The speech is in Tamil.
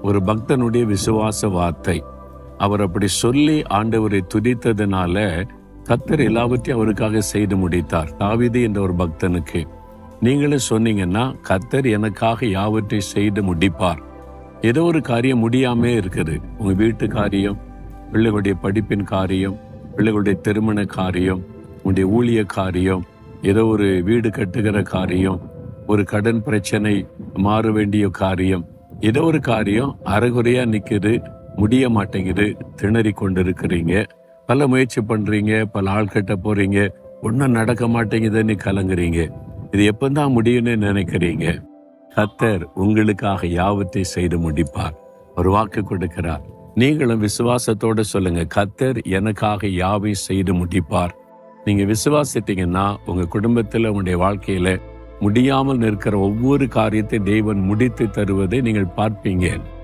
ஒரு பக்தனுடைய விசுவாச வார்த்தை. அவர் அப்படி சொல்லி ஆண்டவரை துதித்ததுனால கர்த்தர் எல்லாவற்றையும் அவருக்காக செய்து முடித்தார். தாவீது என்ற ஒரு பக்தனுக்கு நீங்களும் சொன்னீங்கன்னா, கர்த்தர் எனக்காக யாவற்றை செய்து முடிப்பார். ஏதோ ஒரு காரியம் முடியாமே இருக்குது. உங்க வீட்டு காரியம், பிள்ளைகளுடைய படிப்பின் காரியம், பிள்ளைகளுடைய திருமண காரியம், உங்களுடைய ஊழிய காரியம், ஏதோ ஒரு வீடு கட்டுகிற காரியம், ஒரு கடன் பிரச்சனை, மாற வேண்டிய காரியம், ஏதோ ஒரு காரியம் அரைகுறையா நிக்குது, முடிய மாட்டேங்குது, திணறி கொண்டிருக்கிறீங்க. பல முயற்சி பண்றீங்க, பல ஆள்கிட்ட போறீங்க, ஒன்றும் நடக்க மாட்டேங்குதுன்னு கலங்குறீங்க. இது எப்பதான் முடியும்னு நினைக்கிறீங்க. கர்த்தர் உங்களுக்காக யாவற்றை செய்து முடிப்பார். ஒரு வாக்கு கொடுக்கிறார். நீங்களும் விசுவாசத்தோட சொல்லுங்க, கர்த்தர் எனக்காக யாவை செய்து முடிப்பார். நீங்க விசுவாசித்தீங்கன்னா உங்க குடும்பத்துல, உங்களுடைய வாழ்க்கையில முடியாமல் நிற்கிற ஒவ்வொரு காரியத்தை தேவன் முடித்து தருவதை நீங்கள் பார்ப்பீங்க.